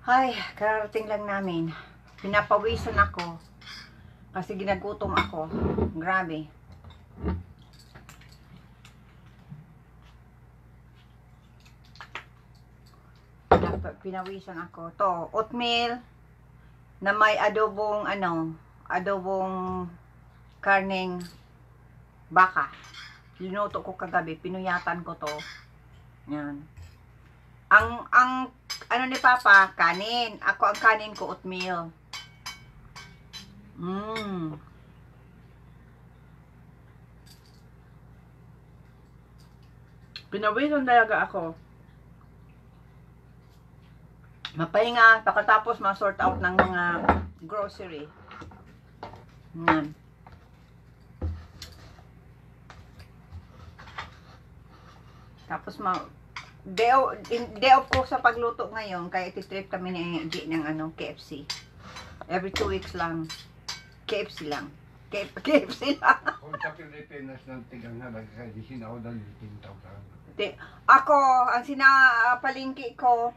Ay, kararating lang namin. Pinapawisan ako. Kasi ginagutom ako. Grabe. Pinawisan ako. To, oatmeal na may adobong, adobong karneng baka. Linuto ko kagabi. Pinuyatan ko to. Yan. Ang ano ni Papa, kanin. Ako ang kanin ko, oatmeal. Pinawisan talaga ako. Mapahinga, pagkatapos ma-sort out ng mga grocery. Yan. Tapos day off ko sa pagluto ngayon, kaya ititrip kami ni G ng KFC. Every 2 weeks lang. KFC lang. KFC lang. Kung sa Pilipinas ng tigang halag, kasi sinawad ang 15,000. Ako, ang sinapalingki ko,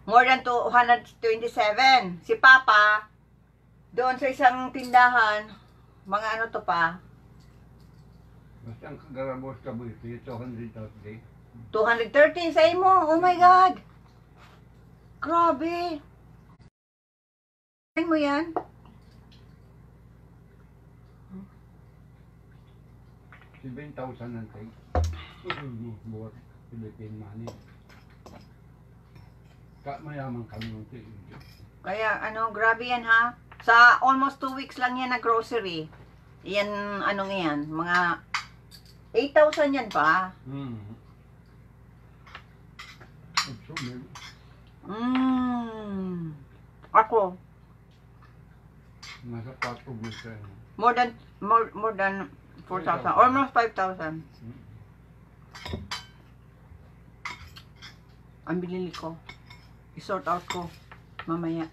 more than 227. Si Papa, doon sa isang tindahan, mga ano to pa, Basta ang kagarabos ka mo ito, 230. 230 sa imo. Oh my God. Grabe. Ano mo yan? $7,000 ang take. Buhat Philippine money. Mayaman kami ng tingin. Kaya grabe yan ha. Sa almost 2 weeks lang yan na grocery. Yan, yan, mga 8,000 yan pa. Ako. Nasa 4 weeks na. More than 4,000. Almost 5,000. Ang binili ko. I-sort out ko. Mamaya.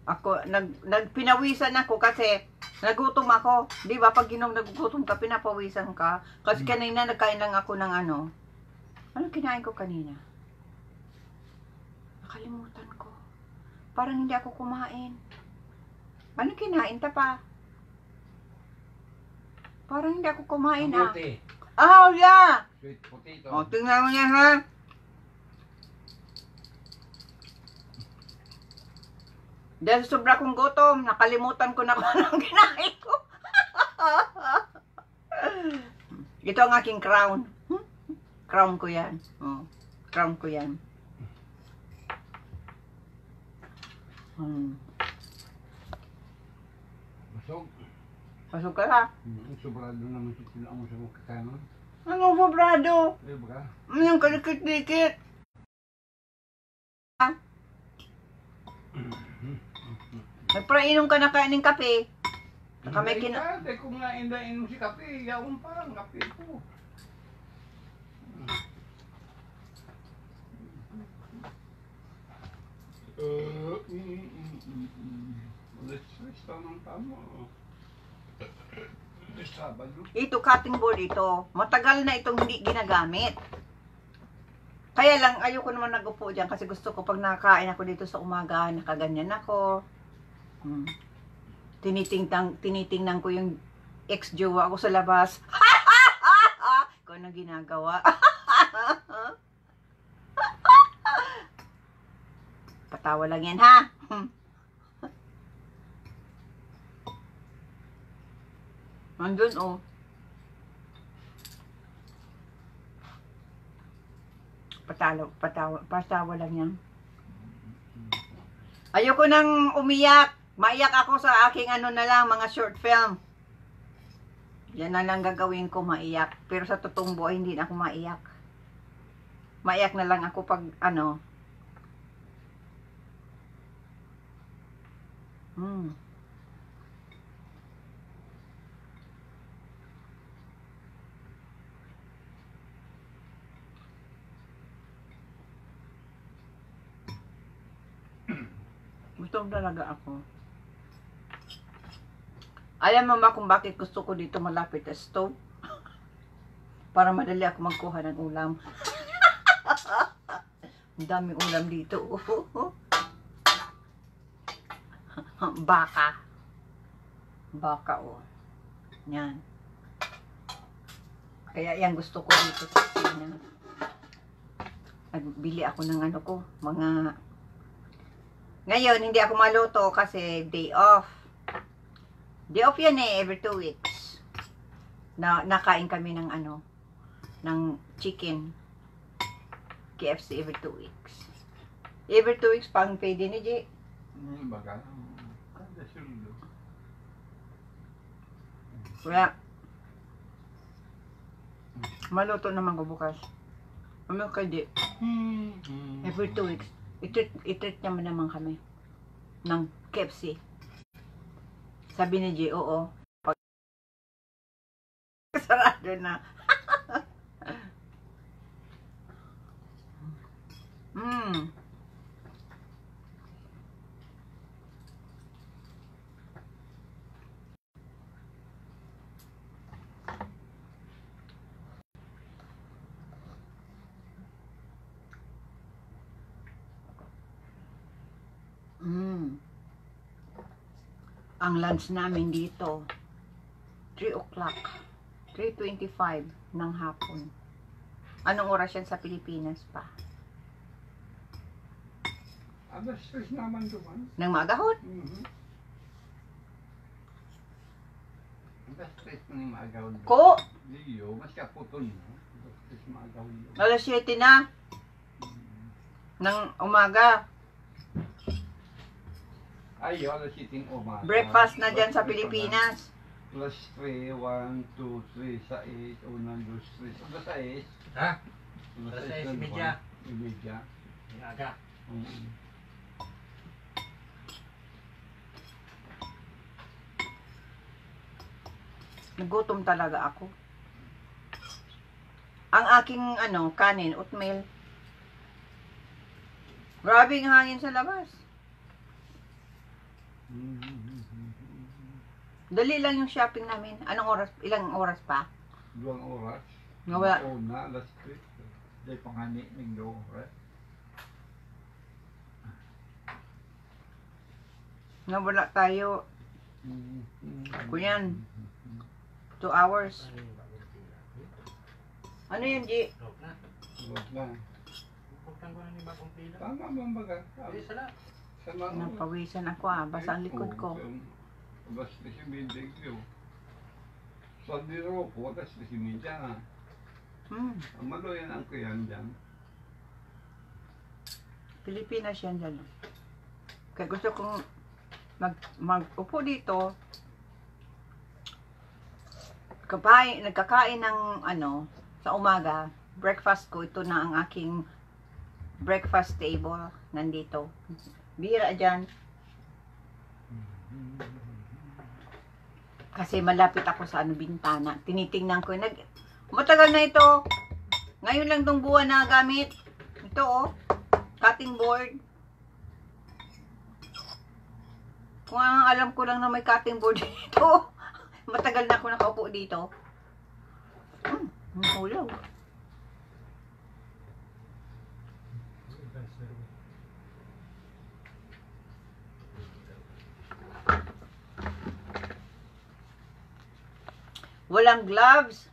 Ako, nagpinawisan ako kasi nagutom ako. Di ba? Pag nagugutom ka, pinapawisan ka. Kasi kanina nagkain lang ako ng ano. Anong kinain ko kanina? Nakalimutan ko. Parang hindi ako kumain. Anong kinain ta pa? Parang hindi ako kumain Oh, yeah! Sweet potato. O, tingnan mo yan ha. Dahil sobra kong gutom, nakalimutan ko na kung anong kinain ko. Ito ang aking crown. Crown ko yan. Oh, crown ko yan. Masog. Pasok ka ha. Sobrado naman sila mo sa mga kakanon. Anong sobrado? Eh, baka? Anong kalikit-likit? Nagpainom ka na kain ng kape. Saka may Hindi kung nga inom si kape, yaon pa ang kape ko. Let's tamang tama. Ito, cutting board ito. Matagal na itong hindi ginagamit. Kaya lang, ayoko naman nagupo dyan kasi gusto ko pag nakakain ako dito sa umaga, nakaganyan ako. Tinitingnan ko yung ex-jowa ko sa labas. Kung ano ginagawa. Patawa lang yan, ha? Andun, oh. Patawa lang yan. Ayoko nang umiyak. Maiyak ako sa aking na lang, mga short film. Yan na lang gagawin ko, maiyak. Pero sa totoong buhay, hindi na ako maiyak. Maiyak na lang ako pag Gutom talaga ako. Alam mo ba kung bakit gusto ko dito malapit sa stove? Para madali ako magkuha ng ulam. Ang daming ulam dito. Baka. Baka, oh. Yan. Kaya yan gusto ko dito sa kusina. Nagbili ako ng ano ko, mga... Ngayon, hindi ako maluto kasi day off. Day off yan eh, every 2 weeks. Nakain kami ng ano, ng chicken. KFC every 2 weeks. Every 2 weeks pang pwede ni J. Baga. Kada sulo. Wala. Maluto naman ko bukas. Ano ka J? Every 2 weeks. I-treat naman naman kami ng KFC. Sabi ni J, oo. Sarado na. Ang lunch namin dito 3 o'clock 3:25 ng hapon. Anong oras yan sa Pilipinas pa? Alas 3 naman doon. Nang magahon? Alas 3 na maagaw doon. Ko? Liyo, mas kaputol mo. Alas 3 maagaw doon. Alas 7 na ng umaga. Ay, alas 7 umaga. Breakfast na dyan sa Pilipinas. Plus 3, 1, 2, 3, 6, 1, 2, 3. Alas 6. Ha? Alas 6, media. Media. Aga. Nagutom talaga ako. Ang aking ano, kanin, oatmeal. Grabing hangin sa labas. Dali lang yung shopping namin. Anong oras? Ilang oras pa? 2 oras. Nawala. Una, alas 3. Dahil pangani ng 2 oras. Nawala tayo. Kunyan. 2 hours. Ano yun, G? Lok na. Huwag na. Pagkang ko na ni Bakong Pila. Tama bang baga? Pwede sala. Sama ko. Napawisan ako basa ang likod ko. Alas 3:30 ko. Sa diro ko, alas 3:30 na. Amalo yan ang kuyan dyan. Pilipinas yan dyan. Kaya gusto kong mag-upo dito. Nagkakain ng ano, sa umaga. Breakfast ko, ito na ang aking breakfast table. Nandito. Bira dyan. Kasi malapit ako sa ano, bintana. Tinitingnan ko. Matagal na ito. Ngayon lang tong buwan na gamit. Ito oh. Cutting board. Kung alam ko lang na may cutting board dito. Matagal na ako nakaupo dito. Hulaw. Walang gloves.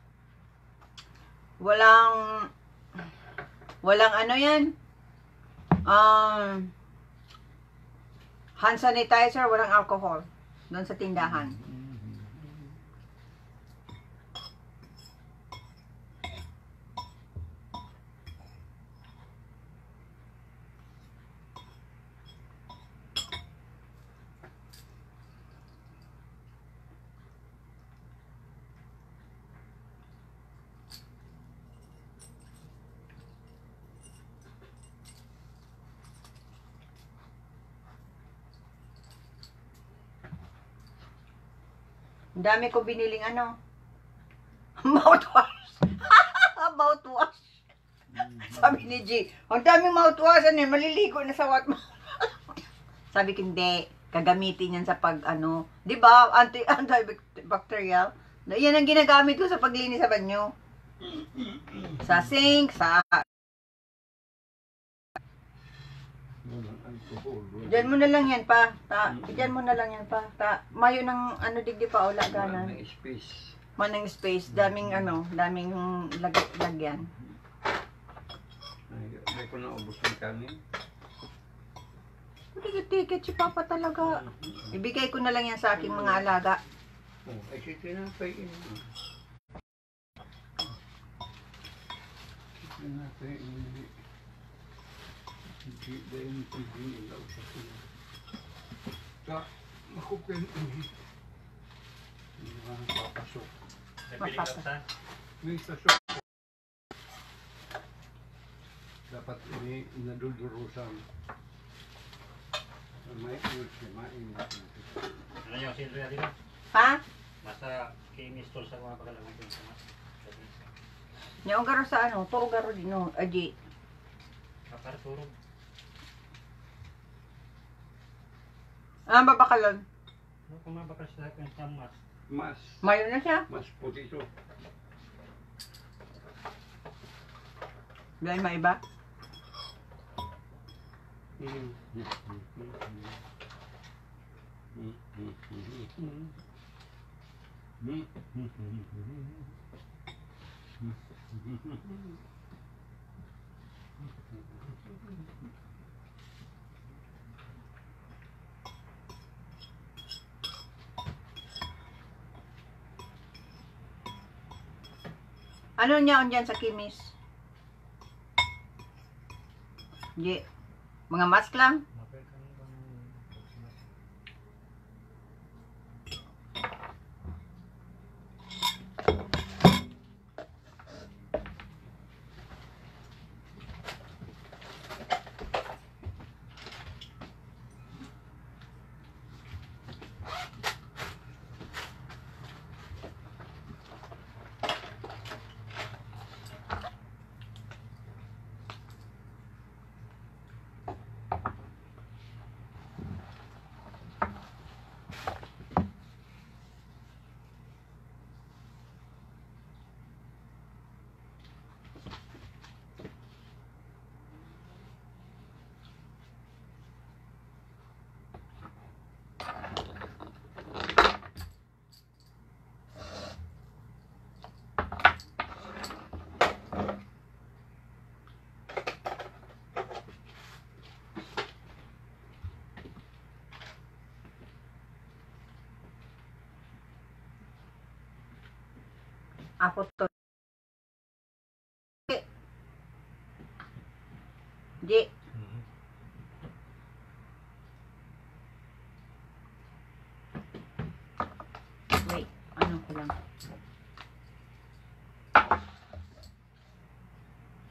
Walang ano yan. Hand sanitizer, walang alcohol. Doon sa tindahan. Ang dami ko biniling ano. Mouthwash. Mouthwash. Sabi ni G, ang daming mouthwash eh, maliligo na sa what. Sabi ko, hindi. Kagamitin yan sa pag ano. Diba? Antibacterial. Yan ang ginagamit ko sa paglinis sa banyo. Sa sink, sa ng alcohol. Diyan mo na lang yan pa. Diyan mo na lang yan pa. Mayo ng ano digdi pa ula Wala ganan. ng space. Manang space, daming daming lagyan. Ay ko na ubos ng kanin. Tikit si Papa talaga. Ibigay ko na lang yan sa aking mga alaga. Oh, ay si tinapay ini. Tinapay ini. Hindi dahil hindi ilaw sa sila. Sa makupen ini. Hindi mga papasok. Napiling ka sa? May sasok. Dapat ini nadudurusan. May ulit siya, mainit. Ano yung sildo natin na? Ha? Nasa kay-install sa mga pagkalaman ko sa mas. Yung garo sa ano, to garo din no, aji. Para turog. Babakalon. Ano kung mabakal sa akin sa mas? Mayo na siya. Mas puti ito. Dahil maiba. Ano niya on dyan sa kimis? Di. Mga mask lang? Mapel ka nung bang... Ako to. Di. Wait, ano ko lang.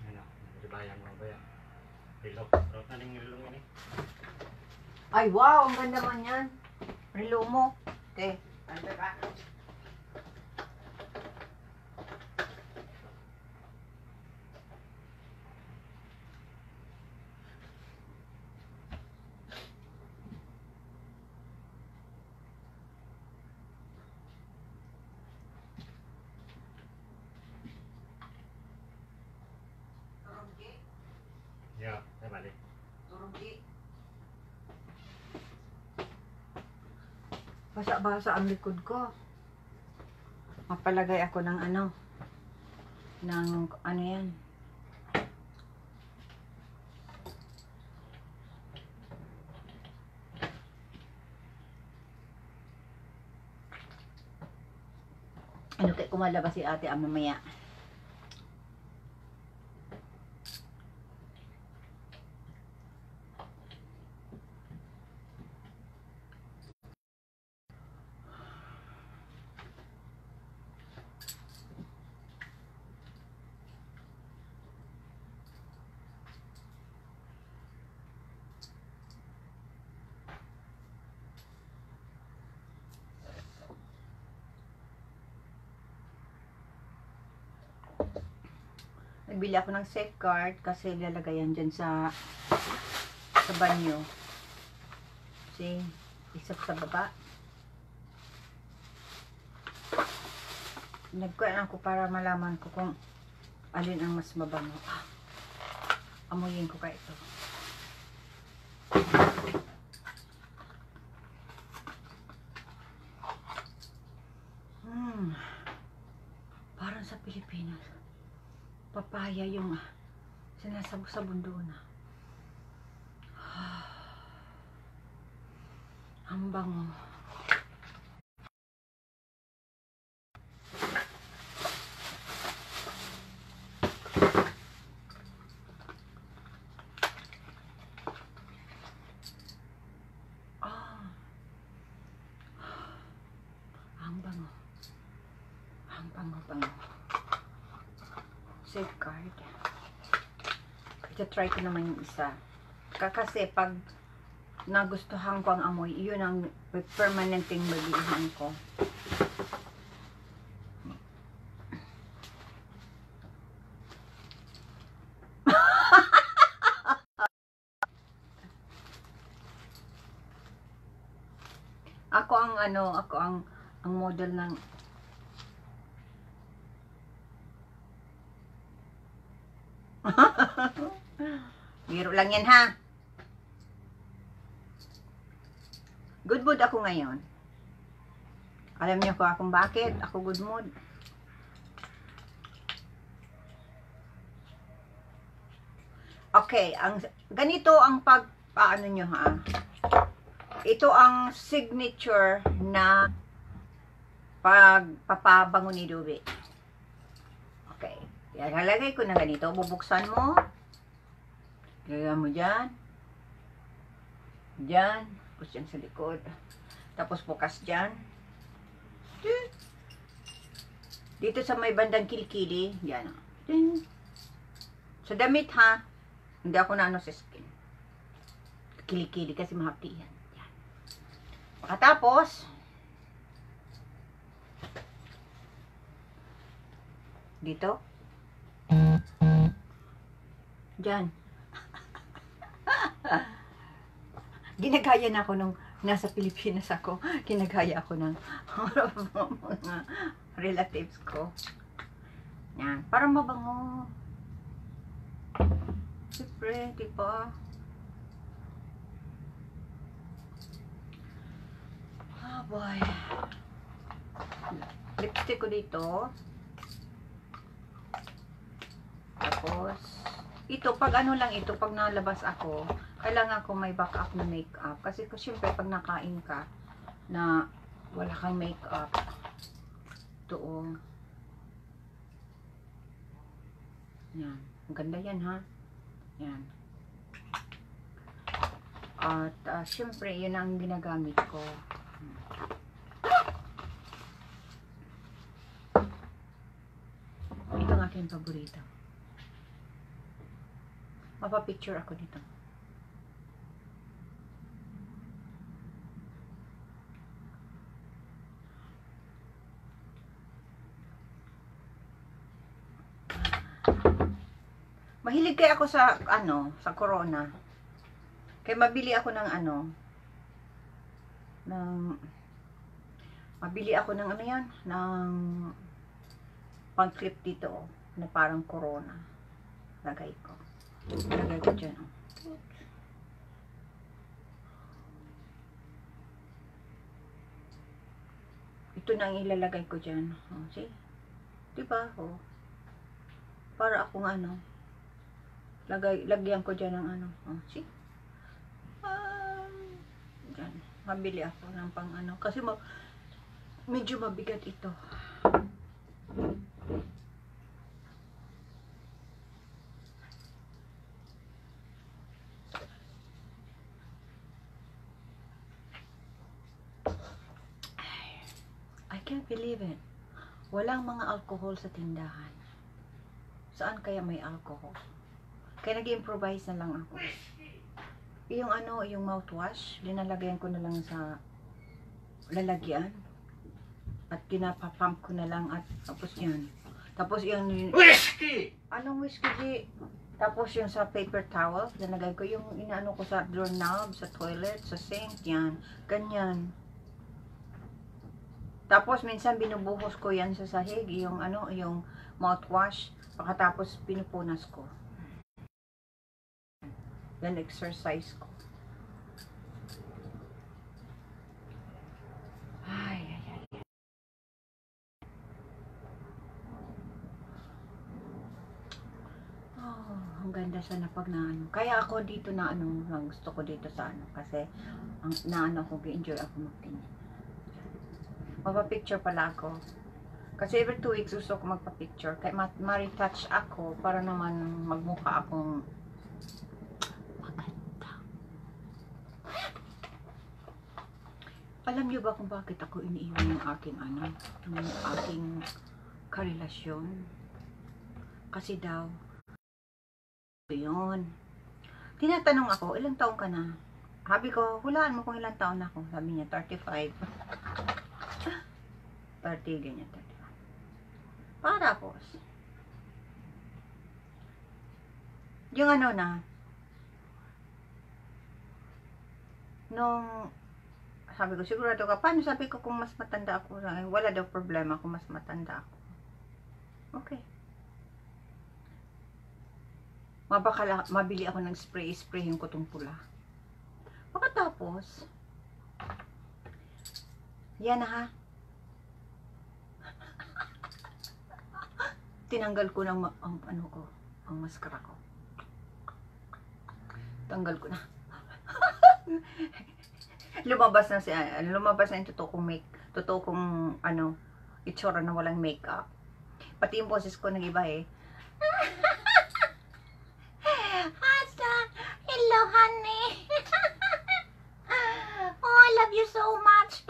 Ano? Ribayan mo ba yan? Rilo. Rot na rin yung rilong ini. Ay, wow, ang ganda man yan. Relo mo. Okay. Ano ba? Yeah, ay bali. Basa-basa ang likod ko. Mapalagay ako ng ano. Ng ano yan. Ano kaya kumalabas si ate mamaya. Nagbili ako ng safeguard kasi lalagayan dyan sa banyo. Kasi isap sa baba. Nagkuhan ako para malaman ko kung alin ang mas mabango. Amuyin ko ka ito. papaya yung sinasabog-sabog doon. Ang bango. Ang bango. Ang bango-bango. Safeguard. Ito-try ko naman yung isa. Kasi pag nagustuhan ko ang amoy, yun ang permanenteng magiihan ko. Ako ang model ng biro lang yan ha. Good mood ako ngayon. Alam niyo kung bakit ako good mood? Okay, ganito ang paano nyo ha. Ito ang signature na pagpapabango ni Dubi. Okay. Yan, halagay ko na ganito. Bubuksan mo. Lagyan mo dyan. Dyan. Tapos dyan sa likod. Tapos bukas dyan. Dito sa may bandang kilikili. Yan. Sa damit ha. Hindi ako na sa skin. Kilikili kasi mahapti yan. Yan. Pagkatapos, dito. Diyan. Ginagaya na ako nung nasa Pilipinas ako. Ginagaya ako ng mga relatives ko. Yan. Parang mabango. Siyempre, di ba? Oh boy. Lipstick ko dito. Tapos, ito, pag ano lang ito, pag nalabas ako, kailangan ko may backup na makeup. Kasi syempre, pag nakain ka, na wala kang makeup, ito o. Yan. Ang ganda yan, ha? Yan. At, syempre, yun ang ginagamit ko. Ito ang aking paborito. Mapapicture ako dito. Mahilig kaya ako sa sa Corona. Kaya mabili ako ng mabili ako ng yan, ng pang-clip dito na parang Corona. Lagay ko. Lagay ko dyan. Ito na ang ilalagay ko dyan. See? Diba? Para akong lagyan ko dyan ng see? Dyan. Mabili ako ng pang kasi medyo mabigat ito. I can't believe it. Walang mga alcohol sa tindahan. Saan kaya may alcohol? Kaya nag-improvise na lang ako. Yung yung mouthwash, linalagayan ko na lang sa lalagyan. At pinapapump ko na lang at tapos yan. Tapos yung Whiskey! anong whiskey di? Tapos yung sa paper towel, linagay ko yung inaano ko sa doorknob, sa toilet, sa sink, yan. Ganyan. Tapos minsan binubuhos ko yan sa sahig, yung yung mouthwash. Pagkatapos pinupunas ko. Yan exercise ko. Ay. sana pag na ano. Kaya ako dito na ano, gusto ko dito sa ano. Kasi, ang naano ko, enjoy ako magtingin. Magpa-picture pala ako. Kasi every 2 weeks gusto ko magpa-picture. Kaya ma-retouch ako para naman magmukha akong maganda. Alam niyo ba kung bakit ako iniiwan ng aking ano, ng aking karelasyon? Kasi daw, yun. Tinatanong ako, ilang taon ka na? Sabi ko, hulaan mo kung ilang taon ako. Sabi niya, 35. 30, ganyan, 35. Tapos, yung ano na, nung, sabi ko, sigurado ka, paano sabi ko kung mas matanda ako? Wala daw problema kung mas matanda ako. Okay. Mabili ako ng sprayin ko tong pula. Pagkatapos, yan na ha. Tinanggal ko ng ang maskara ko. Tanggal ko na. lumabas na yung totoo kong ano, itsura na walang makeup. Pati yung boses ko nag-iba eh. Hello, honey. Oh, I love you so much.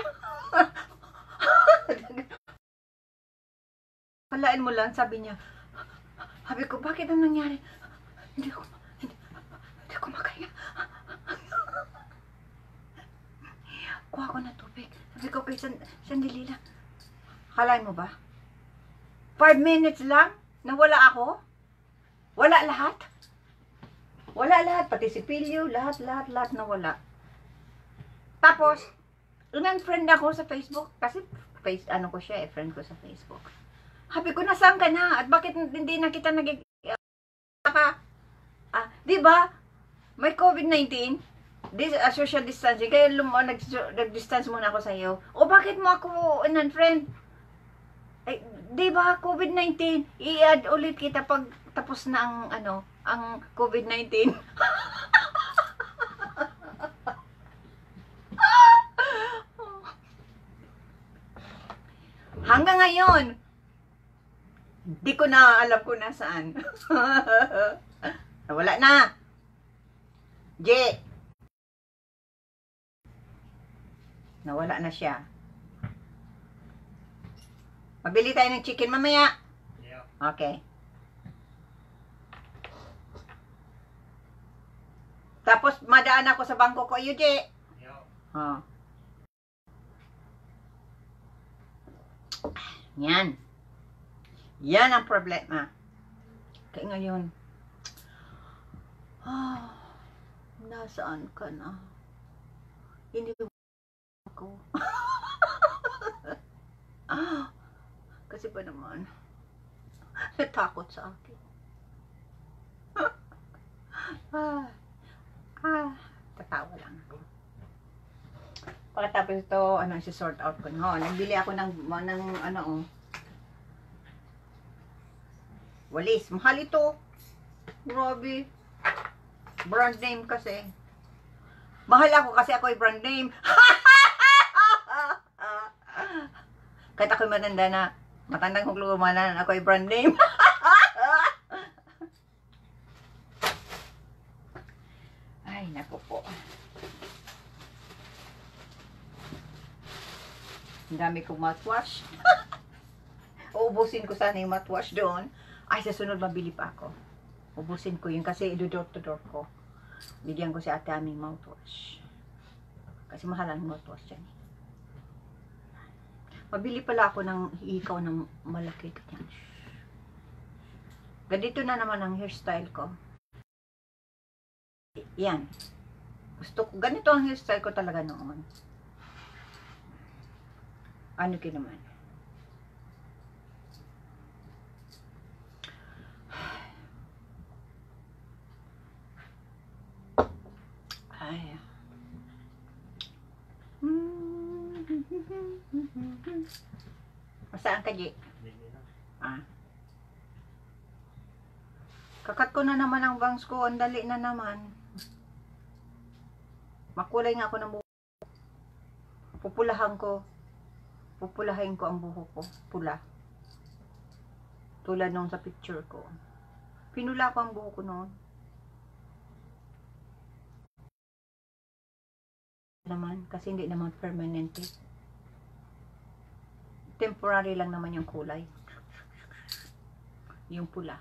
Palaan mo lang, sabi niya. Sabi ko, bakit ang nangyari? Hindi ko makaya. Kuha ko na tubig. Sabi ko, okay, sandali lang. Kalain mo ba? 5 minutes lang? Nawala ako? Wala lahat? Wala lahat, pati si Pilyo, lahat nawala. Tapos, unfriend ako sa Facebook, kasi ano ko siya, friend ko sa Facebook. Sabi ko, nasaan ka na? At bakit hindi na kita di ba? May COVID-19, social distancing, kaya nag-distance muna ako sa iyo. O bakit mo ako unfriend? Ay, di ba, COVID-19, i-add ulit kita pag tapos na ang COVID-19. Hanggang ngayon, hindi ko na alam kung nasaan. Wala na. J. Nawala na siya. Mabili tayo ng chicken mamaya. Yeah. Okay. Tapos, madaan ako sa bangko ko, UJ. Yeah. Oh. Yan. Yan ang problema. Kaya ngayon, nasaan ka na? Hindi ako. Kasi ba naman, natakot sa akin. Tatawa lang ako. Pagkatapos ito, si-sort out ko na. Nagbili ako ng walis. Mahal ito. Grabe. Brand name kasi. Mahal ako kasi ako ay brand name. Kahit ako'y matanda na, matandang kong lumanan, ako ay brand name. Ay, naku po. Ang dami kong mouthwash. Uubusin ko sana yung mouthwash doon. Ay, sa sunod mabili pa ako. Ubusin ko yun kasi idudor to door ko. Bigyan ko si ate aming mouthwash. Kasi mahal ang mouthwash yan. Mabili pala ako ng ikaw ng malaki. Ganito na naman ang hairstyle ko. Yan. Gusto ko, ganito ang hairstyle ko talaga noon. Ano ki naman? Ay. Masaan ka, G? Kakat ko na naman ang bangs ko. Ang dali na naman. Makulay nga ako ng buhok. Pupulahin ko ang buhok ko. Pula. Tulad nung sa picture ko. Pinula ko ang buhok ko noon. Naman, kasi hindi naman permanent eh. Temporary lang naman yung kulay. Yung pula.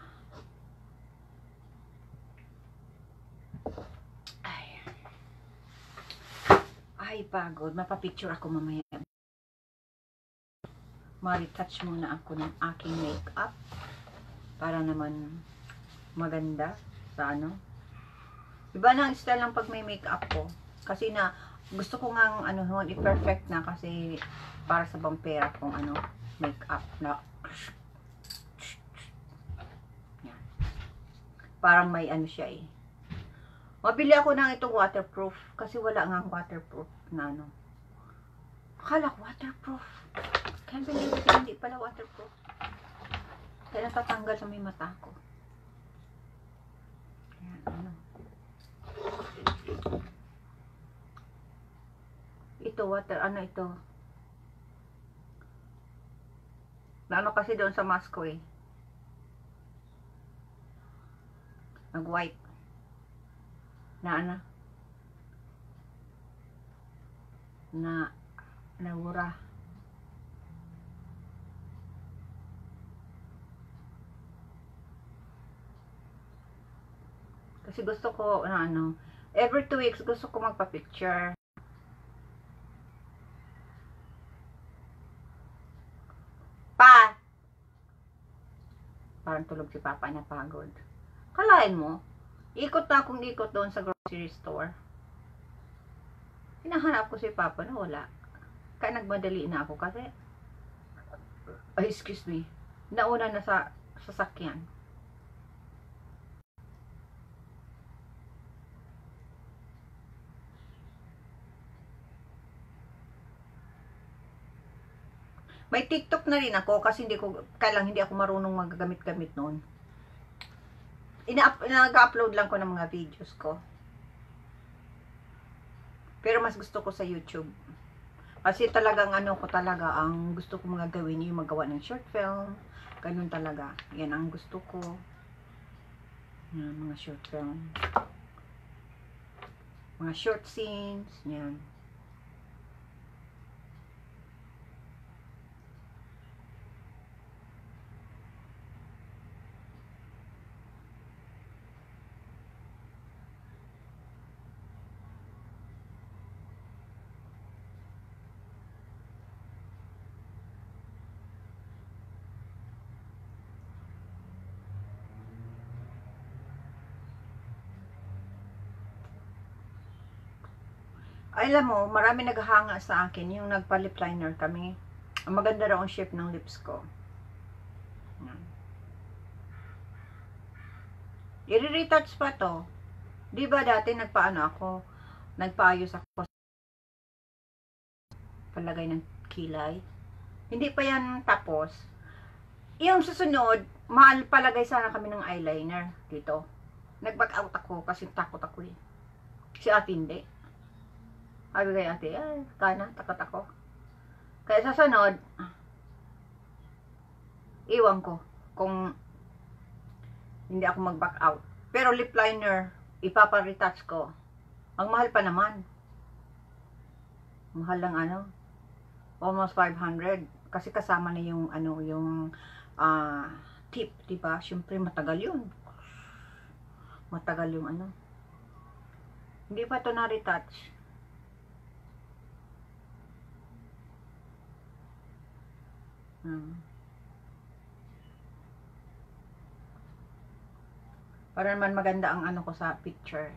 Ay, pagod. Mapapicture ako mamaya. Ma-retouch muna ako ng aking makeup. Para naman maganda sa ano. Iba na ang style ng pag may makeup ko. Kasi na, gusto ko nga i-perfect na kasi para sa vampira kong makeup na yan. Parang may siya eh. Mabili ako ng itong waterproof kasi wala nga waterproof na Akala ko waterproof. Can't believe it, hindi pala waterproof. Kaya natatanggal sa may mata ko. Ayan, ito, water, ito? Na kasi doon sa mask ko eh. Nag-white. Nawura. Kasi gusto ko every 2 weeks gusto ko magpa-picture. Pa! Parang tulog si Papa na pagod. Kalain mo, ikot na akong ikot doon sa grocery store. Hinahanap ko si Papa na wala. Kaya nagmadali na ako kasi excuse me, nauna na sa sasakyan. May TikTok na rin ako kasi hindi ako marunong magagamit-gamit noon. Nag-upload lang ko ng mga videos ko. Pero mas gusto ko sa YouTube. Kasi talagang ang gusto ko mga gawin yung magawa ng short film. Ganun talaga. Yan ang gusto ko. Yan, mga short film. Mga short scenes. Yan. Alam mo, marami naghahanga sa akin yung nagpa-lip liner kami. Ang maganda raw ang shape ng lips ko. I-retouch pa to. Di ba dati nagpaayos ako palagay ng kilay. Hindi pa yan tapos. Yung susunod, mahal palagay sana kami ng eyeliner dito. Nag-back out ako kasi takot ako eh. Si ate hindi. Sabi kay ate, takot ako. Kaya sa sunod, iwan ko kung hindi ako mag-back out. Pero lip liner, ipapa-retouch ko. Ang mahal pa naman. Mahal lang almost 500. Kasi kasama na yung tip, diba? Siyempre matagal yun. Matagal yung Hindi pa ito na-retouch. Para naman maganda ang ko sa picture.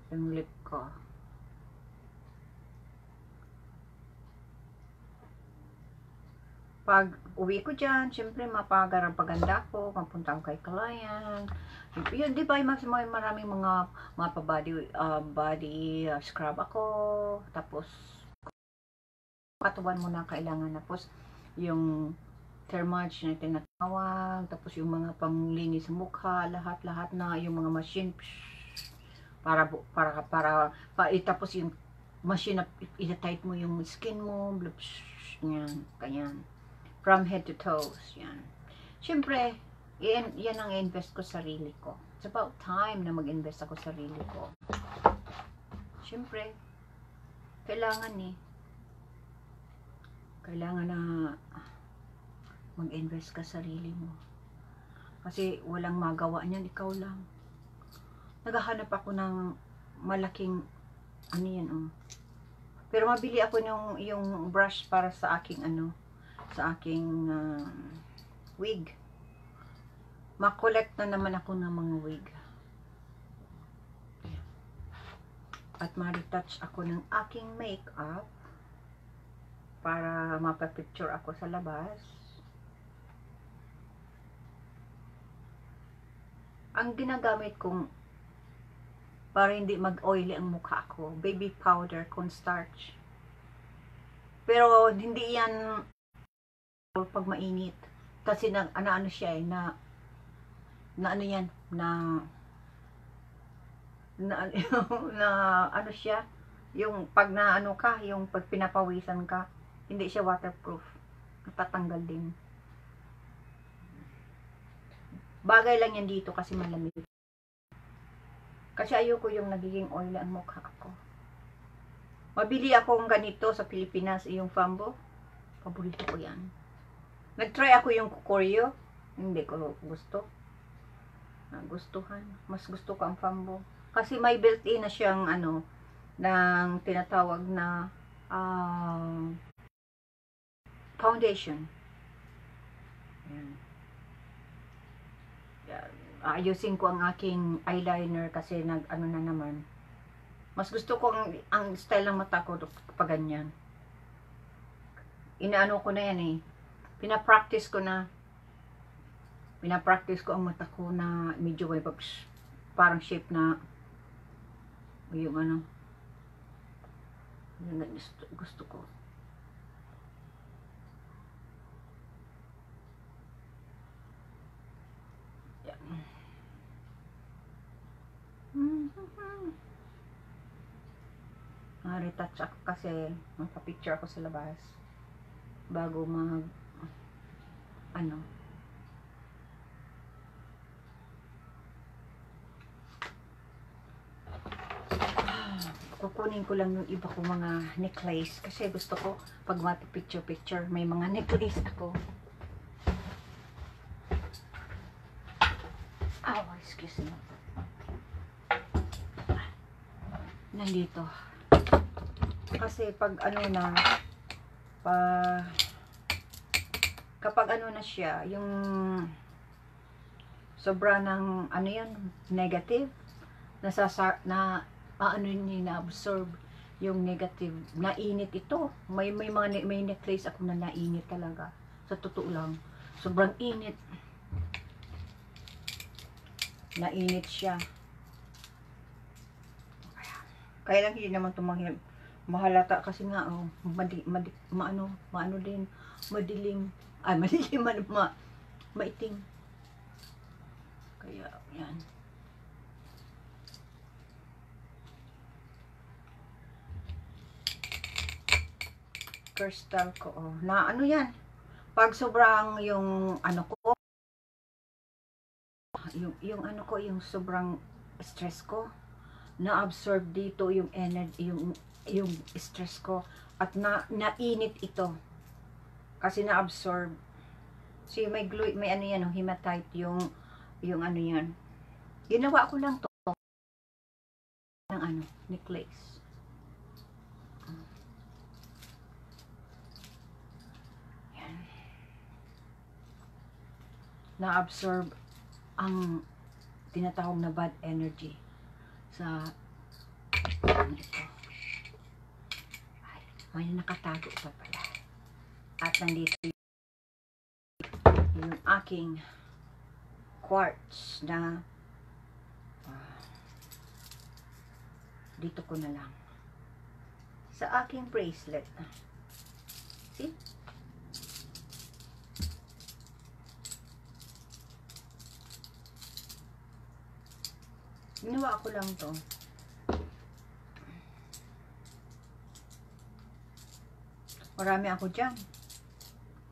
Yung lip ko. Pag uwi ko dyan, syempre mapaganda ko, mapunta ako kay client. Yun, di ba, maraming mga body scrub ako. Tapos katawan mo na kailangan. Tapos yung thermage na Awang, tapos yung mga panglinis sa mukha, lahat-lahat na yung mga machine tapos yung machine na ita-tight mo yung skin mo, yan, ganyan. From head to toes, yan. Siyempre, yan ang invest ko sa sarili ko. It's about time na mag-invest ako sa sarili ko. Siyempre, kailangan na mag-invest ka sa sarili mo. Kasi walang magawa niyan, ikaw lang. Naghahanap ako ng malaking, ano yan, oh. Pero mabili ako yung brush para sa aking, wig. Ma-collect na naman ako ng mga wig. At ma-retouch ako ng aking makeup para mapapicture ako sa labas. Ang ginagamit kong para hindi mag-oily ang mukha ko, baby powder, cornstarch. Pero hindi yan pag mainit. Kasi ano siya na ano yan, na ano siya, yung pag yung pag pinapawisan ka, hindi siya waterproof. Natatanggal din. Bagay lang yan dito kasi malamig. Kasi ayoko yung nagiging oily ang mukha ko. Mabili akong ganito sa Pilipinas, yung Fambo. Paborito ko yan. Nag-try ako yung Kukoryo. Hindi ko gusto. Nagustuhan. Mas gusto ko ang Fambo. Kasi may built-in na siyang ng tinatawag na foundation. Yan. Ayusin ko ang aking eyeliner kasi na naman. Mas gusto ko ang style ng mata ko kapag ganyan. Inaano ko na yan Pinapractice ko ang mata ko na medyo parang shape na yung yung gusto ko. Retouch ako kasi magpa-picture ako sa labas bago kukunin ko lang yung iba ko mga necklace kasi gusto ko pag picture may mga necklace ako. Excuse me. Nandito. Kasi pag kapag na siya, yung sobra ng negative, na-absorb yung negative, nainit ito. May necklace ako na nainit talaga. Sa totoo lang. Sobrang init. Nainit siya. Kaya lang hindi naman mahalata kasi nga madilim. Ay, madilim, maitim. Kaya yan. Crystal ko na yan. Pag sobrang yung ko, yung sobrang stress ko, na-absorb dito yung energy, yung stress ko, at nainit ito kasi na-absorb. See, may glue, may yan, hematite, yung yan. Ginawa ko lang to ng necklace. Yan. Na-absorb ang tinatawag na bad energy sa ito. Ay, may nakatago pa pala. At nandito yung aking quartz na dito ko na lang sa aking bracelet. See? Ginawa ko lang to. Marami ako dyan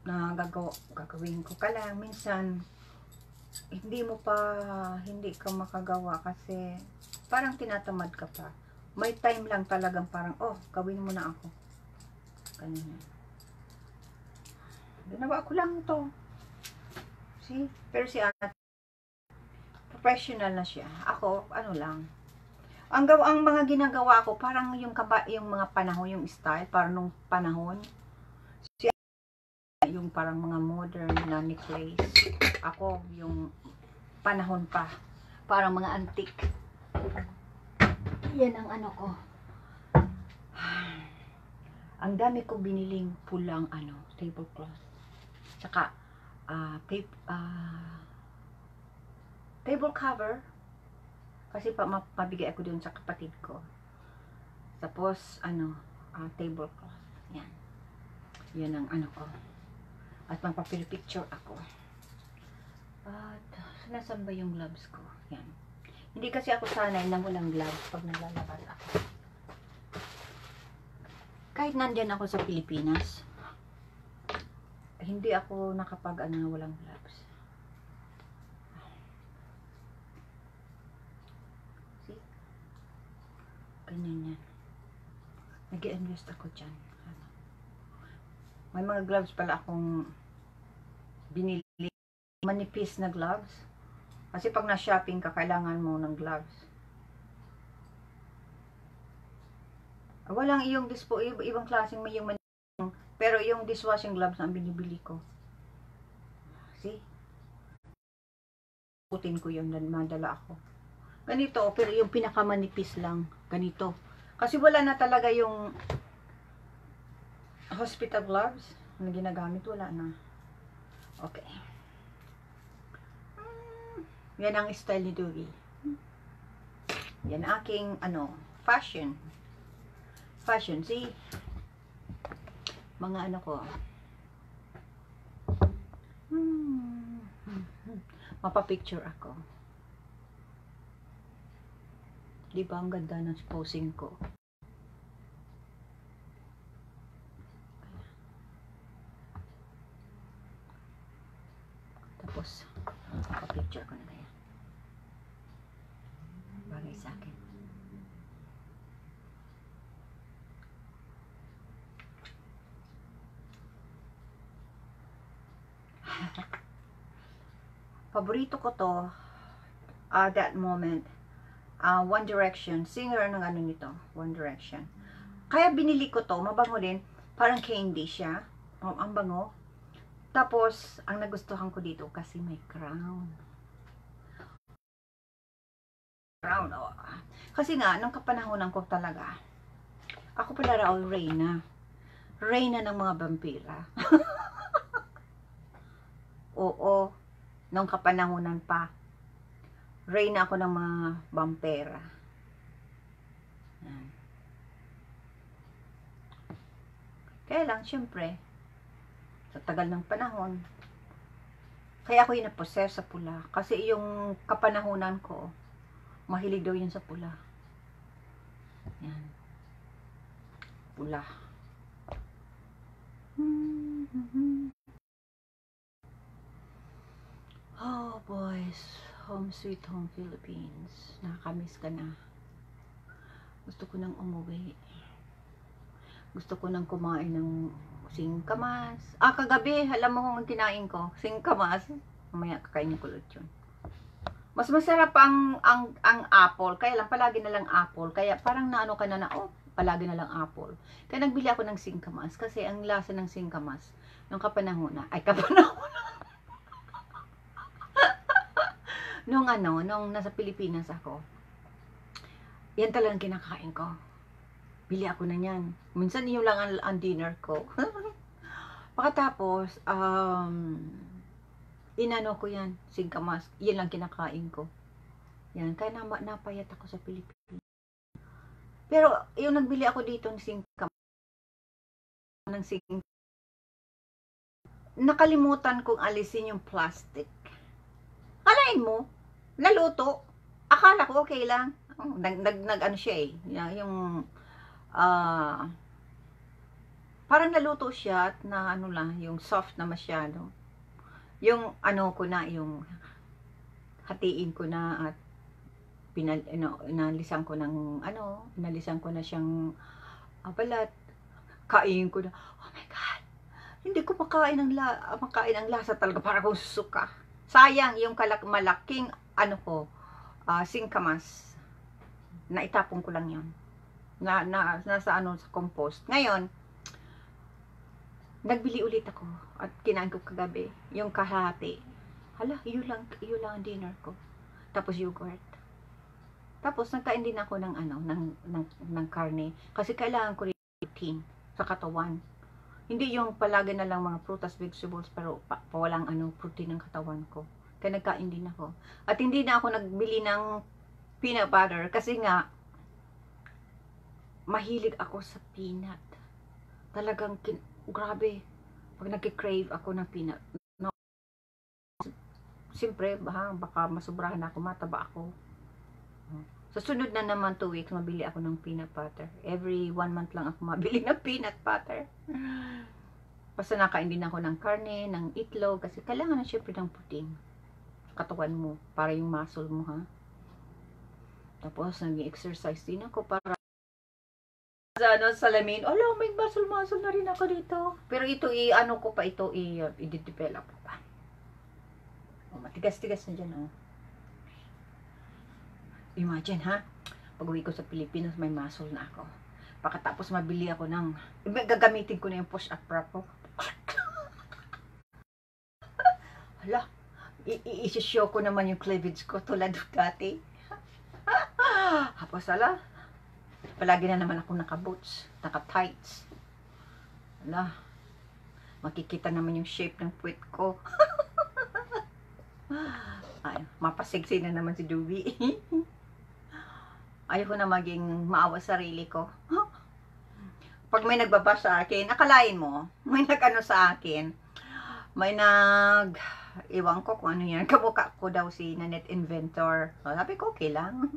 na gagawin ko ka lang. Minsan, hindi ka makagawa kasi parang tinatamad ka pa. May time lang talagang parang, oh, gawin mo na ako. Ganyan. Ginawa ko lang to. See? Pero si ate, professional na siya. Ako, ano lang. Ang mga ginagawa ko, parang yung mga panahon, yung style, parang nung panahon. Yung parang mga modern na necklace. Ako, yung panahon pa. Parang mga antique. Yan ang ano ko. Ang dami ko biniling pulang tablecloth. Tsaka, table cover. Kasi mabigay ako doon sa kapatid ko. Tapos, tablecloth. Yan. Yan ang ano ko. At magpapicture ako. At, nasan ba yung gloves ko? Yan. Hindi kasi ako sanay na walang gloves pag naglalakad ako. Kahit nandyan ako sa Pilipinas, hindi ako walang gloves. See? Ganyan yan. Nag-i-invest ako dyan. May mga gloves pala akong binili. Manipis na gloves. Kasi pag na-shopping ka, kailangan mo ng gloves. Walang ibang klaseng may yung pero yung dishwashing gloves ang binibili ko. See? Putin ko yun, madala ako. Ganito, pero yung pinakamanipis lang. Ganito. Kasi wala na talaga yung hospital gloves na ginagamit. Wala na. Okay. Yan ang style ni Dewey. Yan aking, fashion. Fashion, see? Mga ko. Mapapicture ako. Diba ang ganda ng posing ko? Tapos, mapapicture ko na kaya. Bagay sa akin. Paborito ko to that moment. One Direction. Singer ng nito. One Direction. Kaya binili ko to. Mabango din. Parang candy siya. Ang bango. Tapos, ang nagustuhan ko dito kasi may crown. Crown. Oh. Kasi nga, nung kapanahonan ko talaga, ako pala raw Reyna. Reyna ng mga vampira. Oo. Nung kapanahonan pa. Reyna ako ng mga vampira. Yan. Kaya lang, syempre, sa tagal ng panahon, kaya ako yung napossess sa pula. Kasi yung kapanahonan ko, mahilig daw yun sa pula. Yan. Pula. Oh, boys. Home sweet home Philippines. Nakakamiss ka na. Gusto ko nang umuwi. Gusto ko nang kumain ng singkamas. Kagabi, alam mo kung kinain ko, singkamas. Mamaya kakainin ko ulit yun. Mas masarap ang apple. Kaya lang, palagi na lang apple. Kaya parang naano ka na palagi na lang apple. Kaya nagbili ako ng singkamas. Kasi ang lasa ng singkamas, nung kapanahon nung nasa Pilipinas ako, yan talagang kinakain ko. Bili ako na yan. Minsan yun lang ang dinner ko. Pagkatapos, inano ko yan, singkamas. Yan lang kinakain ko. Yan, kaya napayat ako sa Pilipinas. Pero, yung nagbili ako dito ng singkamas, nakalimutan kong alisin yung plastic. Alain mo, naluto. Akala ko okay lang. Ano siya eh. Yung, parang naluto siya at na ano lang, yung soft na masyado. Yung ano ko na, yung hatiin ko na at inalisan ko ng inalisan ko na siyang balat. Kainin ko na, oh my God, hindi ko makain ang lasa talaga, para kung susuka. Sayang yung malaking singkamas. Naitapon ko lang yun. Nasa sa compost. Ngayon, nagbili ulit ako at kinain ko kagabi yung kalahati. Hala, yun lang ang dinner ko. Tapos yogurt. Tapos nagkain din ako ng karne kasi kailangan ko rin protein sa katawan. Hindi yung palagi na lang mga prutas, vegetables pero walang protein ng katawan ko. Kaya nagkain din ako. At hindi na ako nagbili ng peanut butter kasi nga mahilig ako sa peanut. Talagang grabe, pag nag-crave ako ng peanut, siyempre, baka masobrahan ako, mataba ako. Sa sunod na naman 2 weeks, mabili ako ng peanut butter. Every 1 month lang ako mabili ng peanut butter. Basta nakain din ako ng karne, ng itlog, kasi kailangan na siyempre ng protein sa katawan mo, para yung muscle mo, ha. Tapos, nag-exercise din ako para salamin. Ala, may muscle na rin ako dito. Pero ito, i-develop ko pa. Matigas-tigas na dyan, Imagine, ha? Pag-uwi ko sa Pilipinas, may muscle na ako. Pagkatapos mabili ako gagamitin ko na yung push-up bra ko. Hala, i-show ko naman yung cleavage ko tulad dati. Tapos, palagi na naman ako naka-boots, naka-tights. Hala, makikita naman yung shape ng puwet ko. Ay, mapasexy na naman si Dubi. Ayoko na maging maawa sarili ko. Pag may nagbaba sa akin, akalain mo, may sa akin, may iwan ko kung ano yan, kamukha ko daw si Nanette Inventor. Sabi ko, okay lang.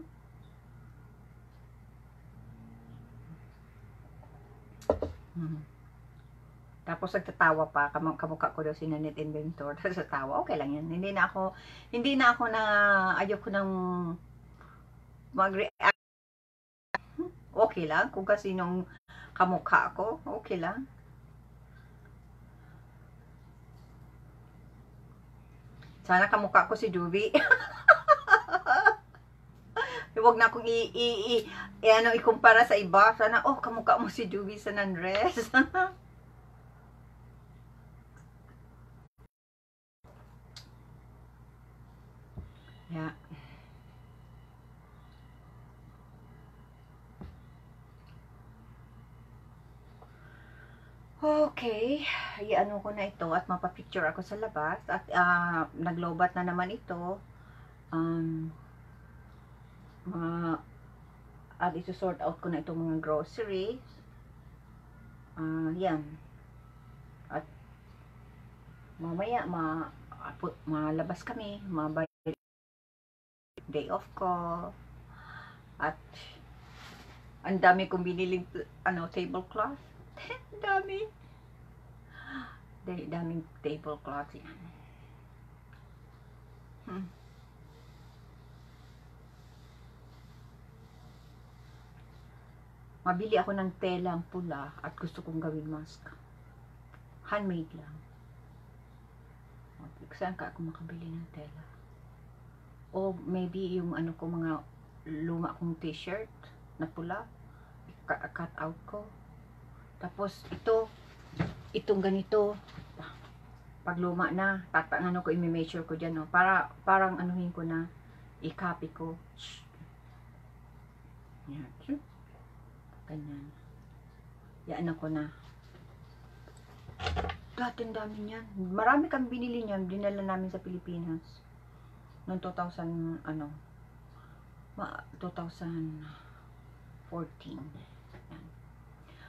Tapos nagtatawa pa, kamukha ko daw si Nanette Inventor. Tapos nagtatawa, okay lang yan. Hindi na ako ayoko nang mag-react. Okay lang, kung kasi nung kamukha ko, okay lang. Sana kamukha ko si Dubi. Huwag na akong ikumpara sa iba. Sana, kamukha mo si Dubi sa Nandres. Yeah. Okay, ko na ito at mapapicture ako sa labas at naglobat na naman ito. At isusort out ko na itong mga groceries. Yan. At mamaya malabas kami, day off ko. At ang dami kong biniling tablecloth. Daming tablecloth yan. Mabili ako ng telang pula at gusto kong gawin mask. Handmade lang. Saan ka ako makabili ng tela? O maybe yung mga luma kong t-shirt na pula, cut out ko. Tapos itong ganito, pag luma na, ko, i-measure ko dyan, parang anuhin ko na, i-copy ko. Yan. Ganyan. Yan ako na. Dati ang dami niyan. Marami kang binili niyan, dinala namin sa Pilipinas. Noong 2014. Yan.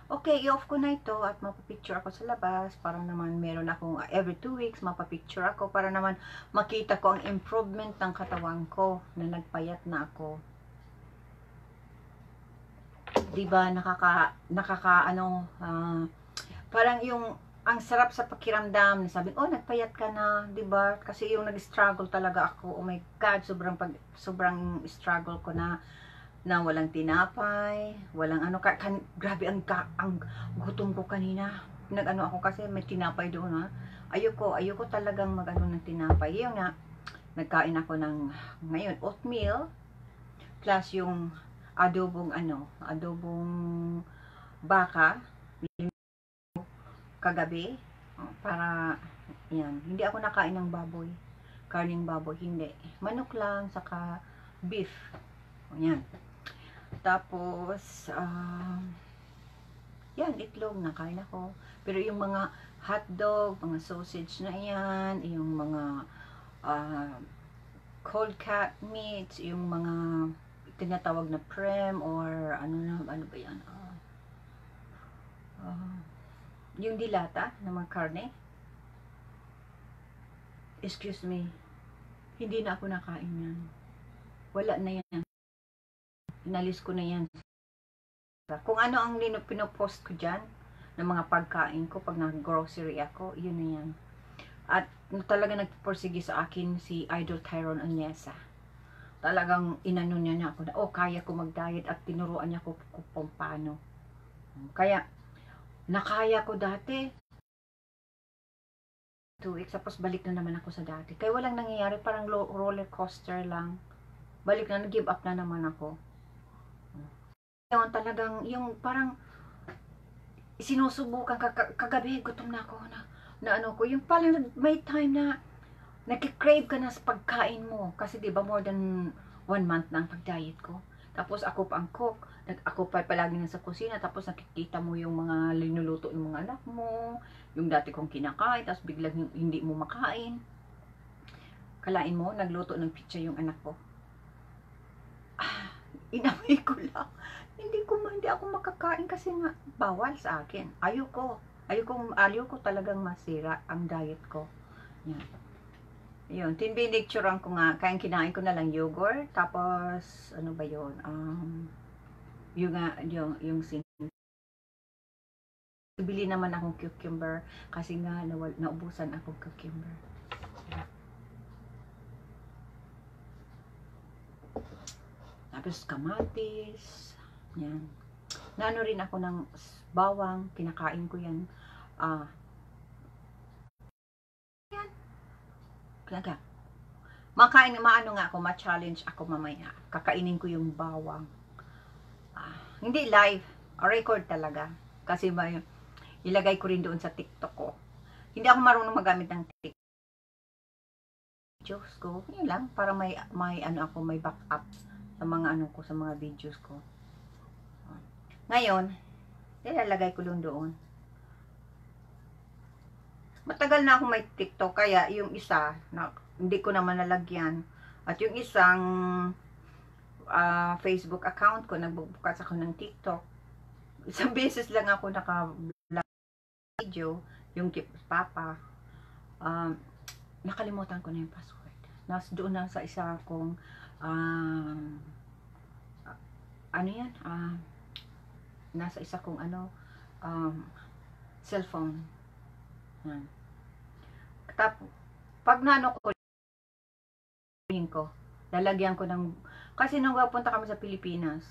okay, i-off ko na ito at mapapicture ako sa labas para naman meron akong every 2 weeks mapapicture ako para naman makita ko ang improvement ng katawan ko na nagpayat na ako. Diba, parang yung ang sarap sa pakiramdam na sabi, oh, nagpayat ka na, 'di ba? Kasi yung nag-struggle talaga ako. Oh my God, sobrang struggle ko na walang tinapay, walang ano, grabe ang gutom ko kanina. Nag-ano ako kasi may tinapay doon, ha. Ayoko talagang mag-ano ng tinapay. Yun nga, nagkain ako ng ngayon oatmeal plus yung adobong baka kagabi para yan, hindi ako nakain ng baboy, karning baboy, hindi, manok lang saka beef, yan. Tapos yan, itlog nakain ako, pero yung mga hotdog, mga sausage na yan, yung mga cold cut meats, yung mga tinatawag na prem or ano ba yan, yung dilata na mga karne, excuse me, hindi na ako nakain yan. Wala na yan. Inalis ko na yan. Kung ano ang pinopost ko dyan, ng mga pagkain ko, pag nag-grocery ako, yun na yan. At talaga nagpursige sa akin si Idol Tyrone Onyesa. Talagang inano niya na ako na, oh, kaya ko mag-diet at tinuruan niya ko kung paano. Kaya, nakaya ko dati 2 weeks, tapos balik na naman ako sa dati. Kaya walang nangyayari, parang roller coaster lang. Balik na, nag-give up na naman ako. Yung talagang, yung parang sinusubukan, kagabi, gutom na ako na ano ko, yung parang may time na nag-crave ka na sa pagkain mo. Kasi diba more than 1 month na ang pag-diet ko. Tapos ako pa ang cook, ako pa palagi na sa kusina, tapos nakikita mo yung mga linuluto ng mga anak mo, yung dati kong kinakain, tapos biglang hindi mo makain. Kalain mo, nagluto ng pizza yung anak ko. Inamay ko lang. Hindi ako makakain kasi nga bawal sa akin. Ayoko talagang masira ang diet ko. Yan. Yun, tinbinicturean ko nga, kaya kinain ko na lang yogurt, tapos, ano ba yun, yung bili naman akong cucumber, kasi nga, naubusan akong cucumber. Tapos, kamatis, yan. Nano rin ako ng bawang, kinakain ko yan, Talaga. Maano nga ako, ma-challenge ako mamaya. Kakainin ko yung bawang. Hindi live, record talaga. Kasi ilagay ko rin doon sa TikTok ko. Hindi ako marunong magamit ng TikTok. Videos ko, yun lang, para may backup sa mga ano ko, sa mga videos ko. Ngayon, ilalagay ko doon. Matagal na ako may TikTok, kaya yung isa, hindi ko naman nalagyan. At yung isang Facebook account ko, nagbubukas ako ng TikTok. Isang beses lang ako naka-vlog video, yung kay Papa. Nakalimutan ko na yung password. Doon na sa isa kong, ano yan? Nasa isa kong cellphone. Tapos, pag lalagyan ko ng, kasi nung punta kami sa Pilipinas,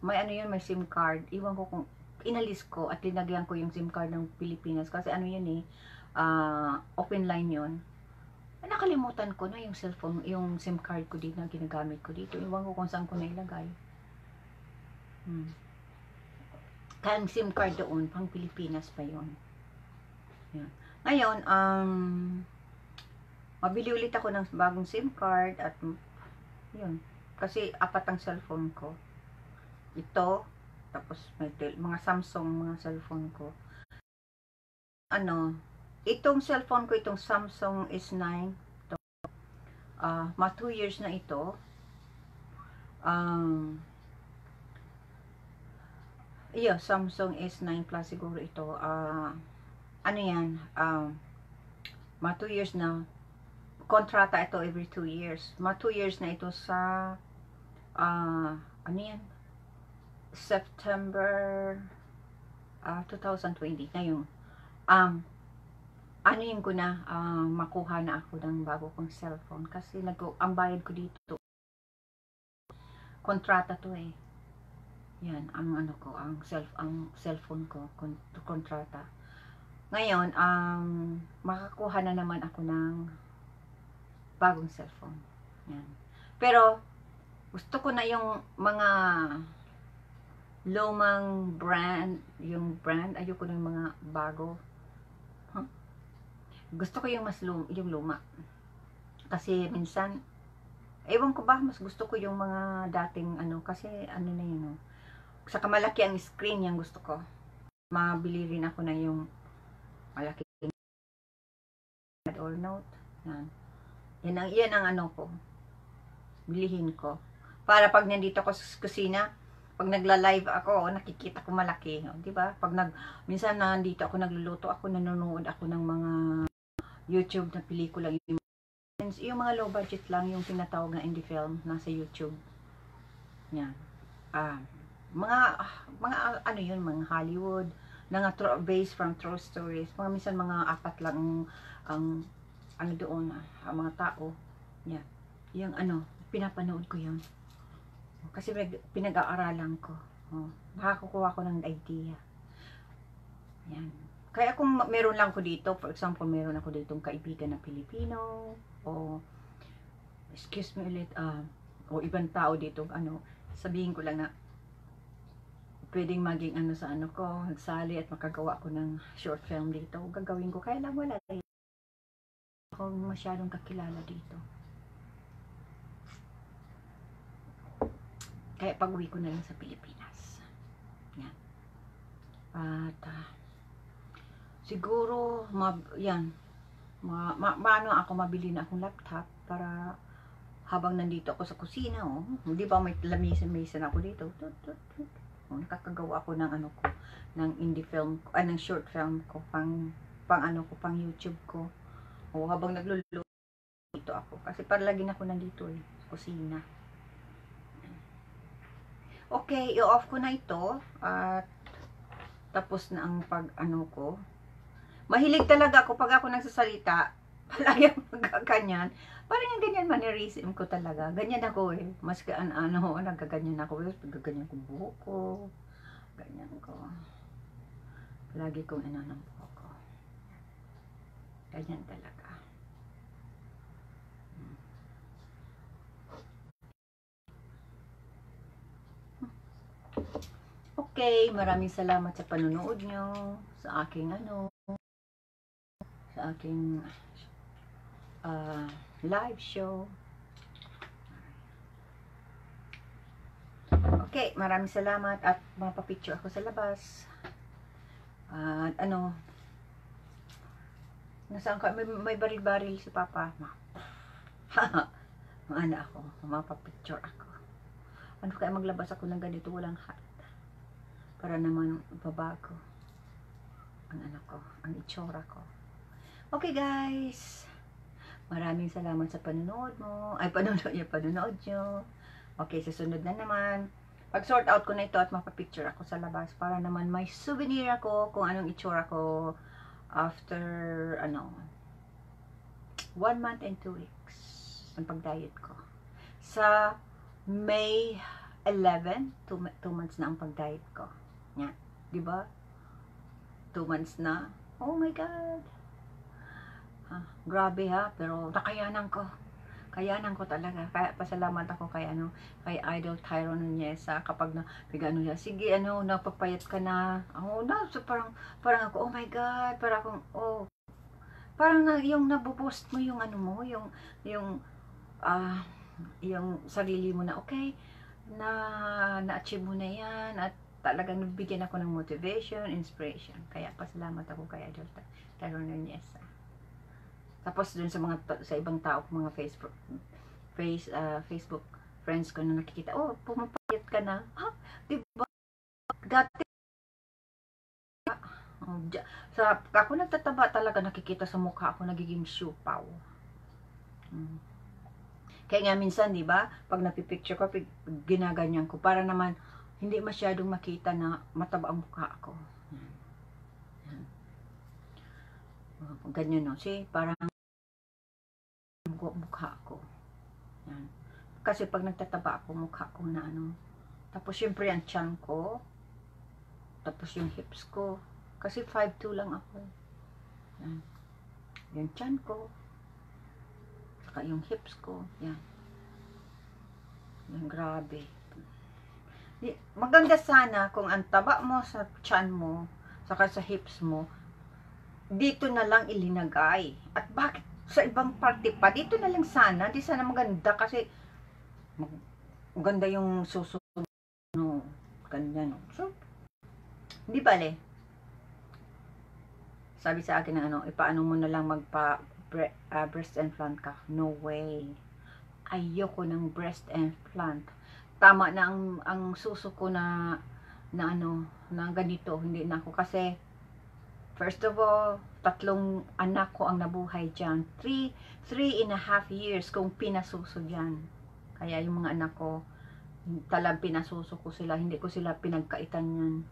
may may SIM card, iwan ko kung, inalis ko at linagyan ko yung SIM card ng Pilipinas, kasi open line yun. Nakalimutan ko na yung cellphone, yung SIM card ko dito na ginagamit ko dito, iwan ko kung saan ko na ilagay. Kaya ang SIM card doon, pang Pilipinas pa yun. Yan. Ngayon, mabili ulit ako ng bagong SIM card at yun. Kasi 4 ang cellphone ko. Ito, tapos may mga Samsung mga cellphone ko. Itong cellphone ko, itong Samsung S9, ito, 2 years na ito. Iyo, Samsung S9 Plus siguro ito. Ano yan? Mga 2 years na. Kontrata ito every 2 years. Mga 2 years na ito sa ano yan? September 2020. Ngayon, ano yun ko na, makuha na ako ng bago kong cellphone. Kasi ang bayad ko dito, kontrata to eh. Yan, ang ano ko, ang cellphone ko, kontrata. Ngayon, makakuha na naman ako ng bagong cellphone. Yan. Pero, gusto ko na yung mga lumang brand, ayoko na yung mga bago. Gusto ko yung yung luma. Kasi minsan, ewan ko ba, mas gusto ko yung mga dating kasi ano na yun, saka malaki ang screen, yung gusto ko. Mabili rin ako na yung malaki or Note. Yan ang ano ko. Bilihin ko. Para pag nandito ako sa kusina, pag nagla-live ako, nakikita ko malaki. Diba? Minsan nandito ako, nagluluto ako, nanonood ako ng mga YouTube na pelikula. Yung mga low budget lang, yung tinatawag na indie film, nasa YouTube. Yan. Mga ano yun, mga Hollywood, based from true stories. Minsan mga 4 lang ang ano doon, ang mga tao. Yan. Yung pinapanood ko yun. Kasi pinag-aaralan ko. Nakakukuha ko ng idea. Yan. Kaya kung meron lang ko dito, for example, meron ako ditong kaibigan na Pilipino, o excuse me ulit, o ibang tao dito, sabihin ko lang na pwedeng maging sa ko, nagsali at makagawa ko ng short film dito, gagawin ko. Kaya lang wala ako masyadong kakilala dito. Kaya pag-uwi ko na lang sa Pilipinas. Yan. At siguro maano ako, mabili na akong laptop para habang nandito ako sa kusina, hindi ba may lamisan ako dito. Nakakagawa ako ng ko, ng indie film, ng short film ko, pang YouTube ko. Habang nagluluto dito ako. Kasi lagi na ako nandito sa kusina. Okay, i-off ko na ito. At tapos na ang ko. Mahilig talaga ako pag ako nagsasalita. Palagi ako nagkaganyan. Parang yung ganyan mannerism ko talaga. Ganyan ako eh. Mas nagkaganyan ako. Ganyan ko buhok ko. Ganyan ko. Palagi kong ng buhok ko. Ganyan talaga. Okay, maraming salamat sa panonood nyo sa aking sa aking live show. Okay, maraming salamat at mapapicture ako sa labas. At nasaan ka? May baril-baril si Papa. Maana ako, mapapicture ako. Ano kaya maglabas ako ng ganito, walang hat? Para naman babago ang ang itsura ko. Okay guys, maraming salamat sa panonood mo. Panonood nyo. Okay, susunod na naman. Pag-sort out ko na ito at mapapicture ako sa labas para naman may souvenir ako kung anong itsura ko after 1 month and 2 weeks ang pag-diet ko. Sa May 11, 2 months na ang pag-diet ko. Yan, di ba? 2 months na. Oh my God. Grabe pero nakayanan ko. Kayanan ko talaga. Kaya pasalamat ako kay Idol Tyron Nunez kapag niya, sige napapayat ka na. So parang ako, oh my God, parang yung nabupost mo yung yung sarili mo na okay, na-achieve mo na yan at talagang nabigyan ako ng motivation, inspiration. Kaya pasalamat ako kay Idol Tyron Nunez. Tapos dun sa ibang tao, mga Facebook friends ko na nakikita, pumapayat ka na. Diba? Dati Ako nagtataba talaga, nakikita sa mukha ako, nagiging siupaw. Kaya nga minsan, di ba, pag napipicture ko, ginaganyan ko, para naman, hindi masyadong makita na mataba ang mukha ako. Ganyan, no? See, parang mukha ko. Yan. Kasi pag nagtataba ako, mukha ko na ano. Tapos, syempre, ang tiyan ko. Tapos, yung hips ko. Kasi 5'2" lang ako. Yan. Yung tiyan ko. Saka yung hips ko. Yan. Yan, grabe. Maganda sana kung ang taba mo sa tiyan mo, saka sa hips mo, dito na lang ilinagay. At bakit sa ibang parte pa? Dito na lang sana. Di sana maganda kasi maganda yung susunod. No, ganda no. So, hindi bale. Sabi sa akin na ano, ipaano mo na lang breast implant ka. No way. Ayoko ng breast implant. Tama na ang suso ko na ano, na ganito. Hindi na ako kasi first of all, 3 anak ko ang nabuhay dyan. 3.5 years kung pinasuso dyan. Kaya yung mga anak ko, talang pinasuso ko sila. Hindi ko sila pinagkaitan yan.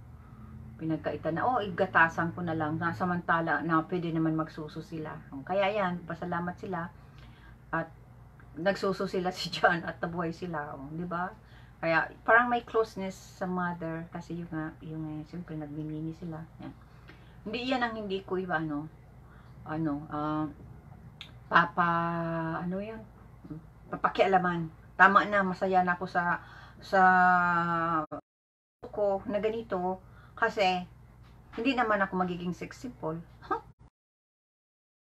Pinagkaitan na, igatasan ko na lang. Samantala na pwede naman magsuso sila. Kaya yan, pasalamat sila. At nagsuso sila si John at nabuhay sila. Di ba? Kaya parang may closeness sa mother. Kasi yung siyempre nagmimini sila. Yan. Hindi yan ang hindi ko iba, papakialaman. Tama na, masaya na ako sa ko na ganito kasi hindi naman ako magiging sex symbol.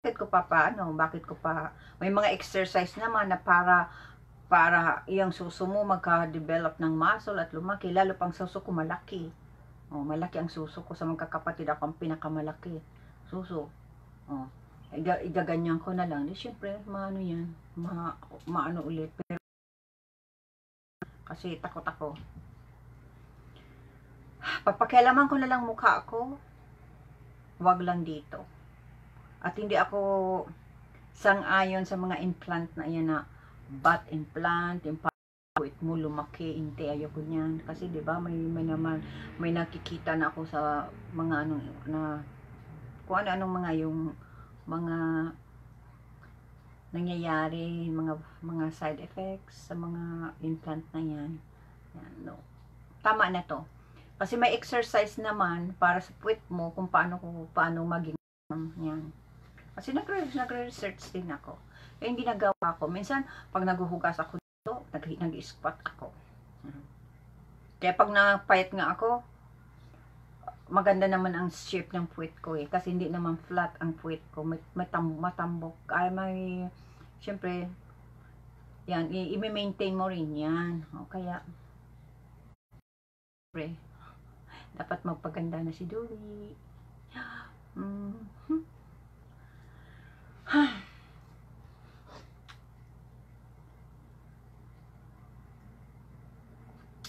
Bakit ko pa may mga exercise naman na para yung suso mo magka-develop ng muscle at lumaki, lalo pang suso ko malaki. Malaki ang suso ko, sa magkakapatid ako ang pinakamalaki suso. Igaganyan ko na lang. Di syempre, maano yan, maano ulit. Pero kasi takot ako. Papakialaman ko na lang mukha ko. Wag lang dito. At hindi ako sang-ayon sa mga implant na yan na butt implant, yung puwit mo lumaki, hindi, ayoko niyan. Kasi 'di ba may nakikita na ako sa mga kung anong mga yung mga nangyayari, mga side effects sa mga implant na yan. Yan, no. Tama na to. Kasi may exercise naman para sa puwit mo kung paano maging yan. Kasi nagre-research din ako. Eh, hindi nagawa ko. Minsan, pag naghuhugas ako dito, nag-squat ako. Kaya pag napayat nga ako, maganda naman ang shape ng puwit ko eh. Kasi hindi naman flat ang puwit ko. Matambok. Siyempre, yan, i-maintain mo rin yan. Kaya, siyempre, dapat magpaganda na si Dewey.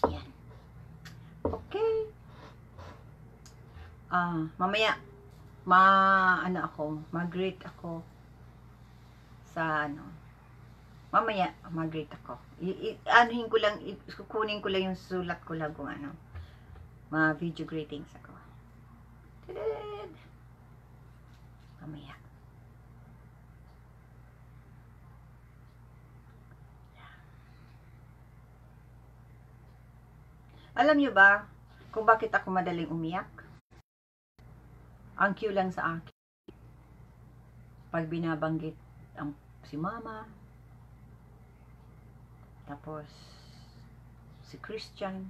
Yan. Okay. Mamaya, mag-rate ako sa mamaya, mag-rate ako. Kukunin ko lang yung sulat ko lang kung video gratings ako. Tadad! Mamaya. Alam nyo ba kung bakit ako madaling umiyak? Ang cue lang sa akin. Pag binabanggit si mama, tapos si Christian,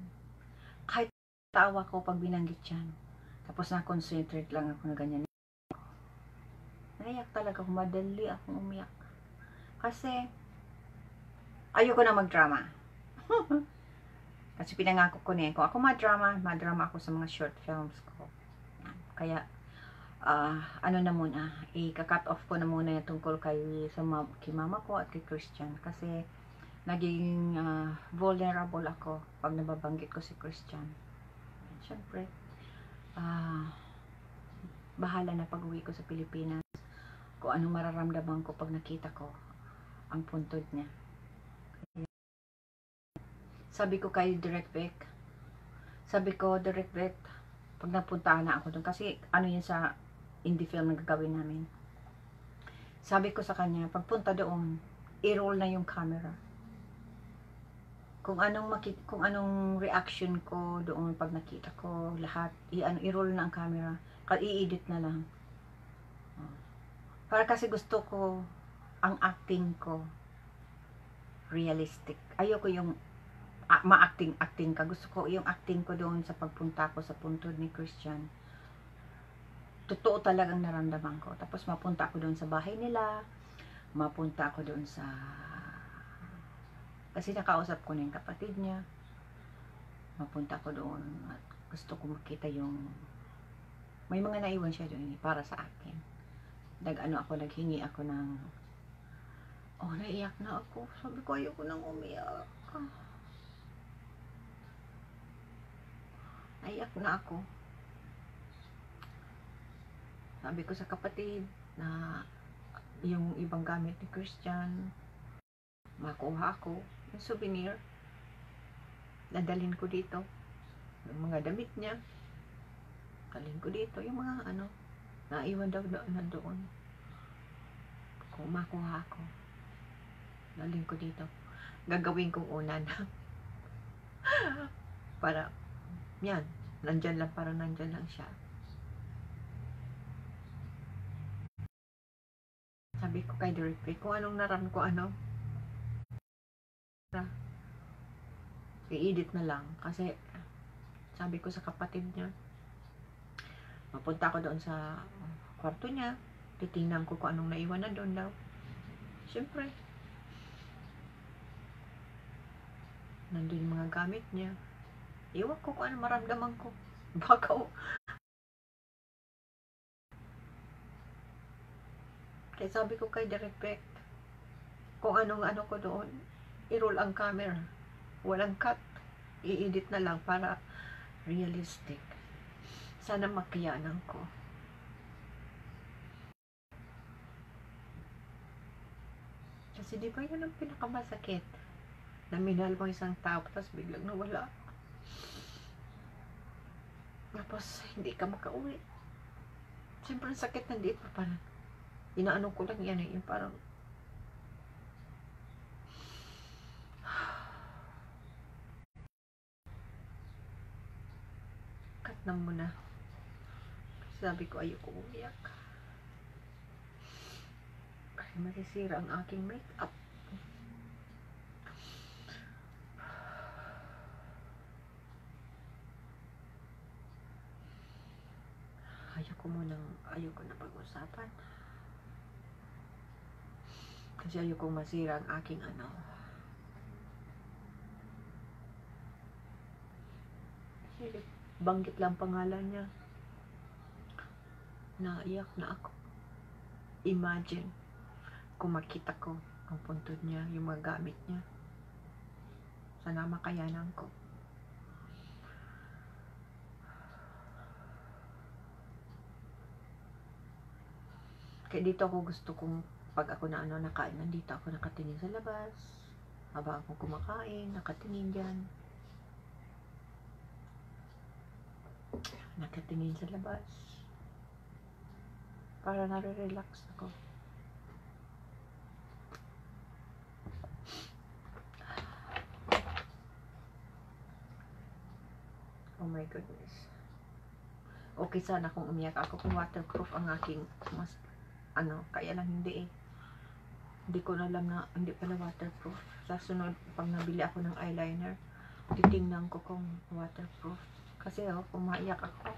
kahit tawa ko pag binanggit yan, tapos na-concentrate lang ako na ganyan. Naiyak talaga ako, madali akong umiyak. Kasi, ayoko na mag-drama. Kasi pinangako ko niya, kung ako madrama ako sa mga short films ko. Kaya, na muna, i-cut off ko na muna yung tungkol kay mama ko at kay Christian. Kasi, naging vulnerable ako pag nababanggit ko si Christian. Siyempre, bahala na pag-uwi ko sa Pilipinas kung anong mararamdaman ko pag nakita ko ang puntod niya. Sabi ko kay Direct Vic, pag napuntahan na ako doon, kasi ano yun sa indie film na gagawin namin. Sabi ko sa kanya, pagpunta doon, i-roll na yung camera. Kung anong reaction ko doon pag nakita ko, lahat, i-roll na ang camera. I-edit na lang. Para kasi gusto ko, ang acting ko, realistic. Ayoko yung ma-acting ka. Gusto ko yung acting ko doon sa pagpunta ko sa puntod ni Christian. Totoo talagang naramdaman ko. Tapos mapunta ako doon sa bahay nila. Mapunta ako doon sa... Kasi nakausap ko na yung kapatid niya. Mapunta ako doon at gusto ko makita yung... May mga naiwan siya doon para sa akin. Naghingi ako ng... Oh, naiyak na ako. Sabi ko, ayoko nang umiyak. Naiyak na ako. Sabi ko sa kapatid na yung ibang gamit ni Christian, makuha ko. Yung souvenir, nadalhin ko dito. Yung mga damit niya, dalhin ko dito. Yung mga naiwan daw doon. Kung makuha ko, dalhin ko dito. Gagawin kong unan. Para, yan, nandyan lang, parang nandyan lang siya. Sabi ko kay Direct Vic, kung anong naram ko, i-edit na lang. Kasi, sabi ko sa kapatid niya, mapunta ko doon sa kwarto niya, titingnan ko kung anong naiwan na doon daw. Siyempre, nandun yung mga gamit niya. Iwan ko kung ano maramdaman ko. Baka kaya sabi ko kay Direct Vic, kung anong ko doon, i-roll ang camera. Walang cut. I-edit na lang para realistic. Sana makayanan ko. Kasi di ba yun ang pinakamasakit? Na minahal mo isang tao, tapos biglang nawala. Tapos hindi ka makauwi. Siyempre ang sakit nandito pa parang inaano ko lang yan yung parang cut na muna. Sabi ko ayoko umiyak. Kasi masisira ang aking makeup. Ayoko na pag-usapan. Kasi ayokong masira ang aking banggit lang pangalan niya. Naiyak na ako. Imagine kung makita ko ang puntod niya, yung mga gamit niya. Sana makayanan ko. Kaya dito ako gusto kong pag ako na nakain, nandito ako nakatingin sa labas. Habang ako kumakain, nakatingin dyan. Nakatingin sa labas. Para nare-relax ako. Oh my goodness. Okay sana kung umiyak ako kung waterproof ang aking kaya lang hindi eh. Hindi ko na alam na hindi pala waterproof. Sa sunod, pag nabili ako ng eyeliner, titingnan ko kung waterproof. Kasi kung maiyak ako,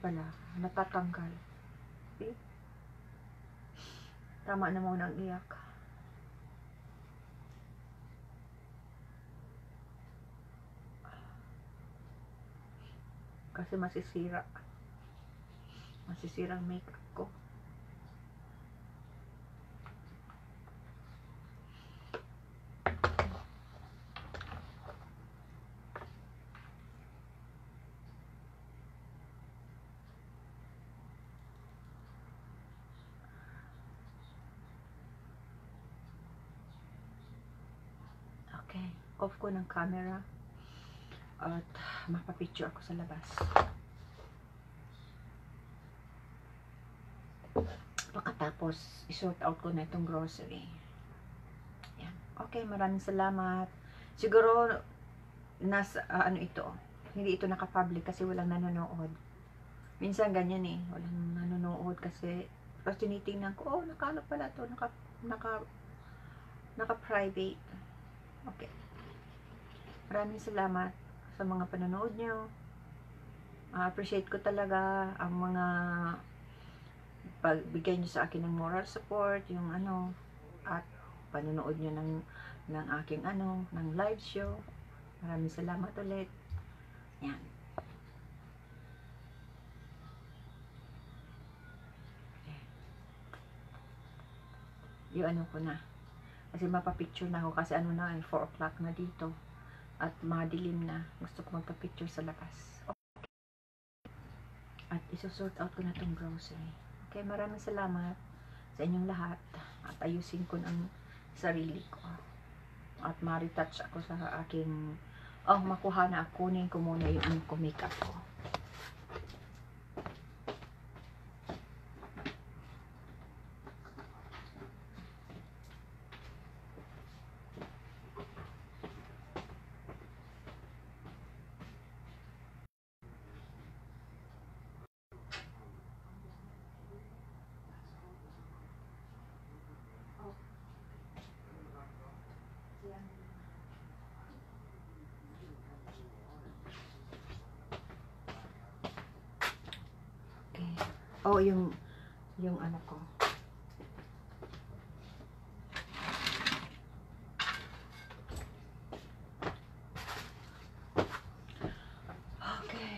pala, natatanggal. Okay? Tama na mo nang iyak. Kasi masisira ang makeup ko. off ko ng camera at mapapicture ako sa labas. Pagkatapos, isort out ko na itong grocery. Yan. Okay, maraming salamat. Siguro, nasa, ano ito, hindi ito naka-public kasi walang nanonood. Minsan ganyan eh, walang nanonood kasi, tapos tinitingnan ko, oh, naka-ano pala to, naka-private. Okay. Maraming salamat sa mga panonood nyo. Appreciate ko talaga ang mga pagbigay nyo sa akin ng moral support, yung ano, at panonood nyo ng aking ano, ng live show. Maraming salamat ulit. Yan. Yung ano ko na. Kasi mapapicture na ako kasi ano na, 4 o'clock na dito. At madilim na. Gusto ko magpapicture sa labas. Okay. At isusort out ko na itong grocery. Okay, maraming salamat sa inyong lahat. At ayusin ko ng sarili ko. At ma-retouch ako sa aking, makuha na ako. Kunin ko muna yung ano ko, makeup ko. Oh, yung ano ko. Okay.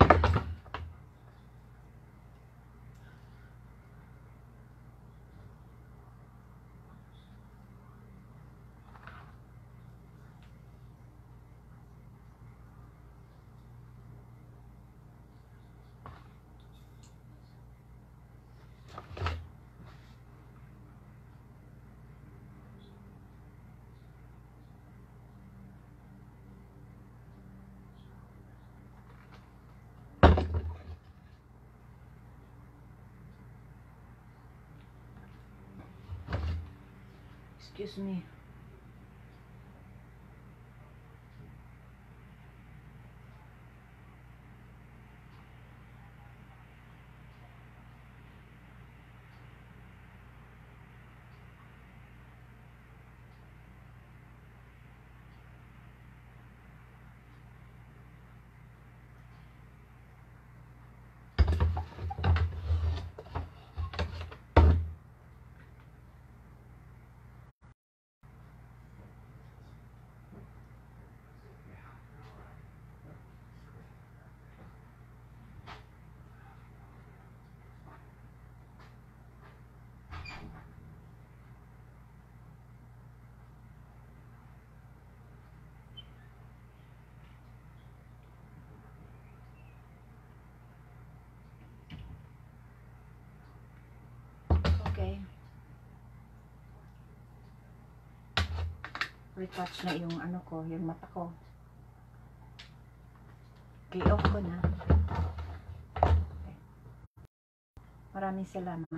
Excuse me. Okay. Retouch na yung ano ko, yung mata ko. Okay, off ko na. Okay. Maraming salamat.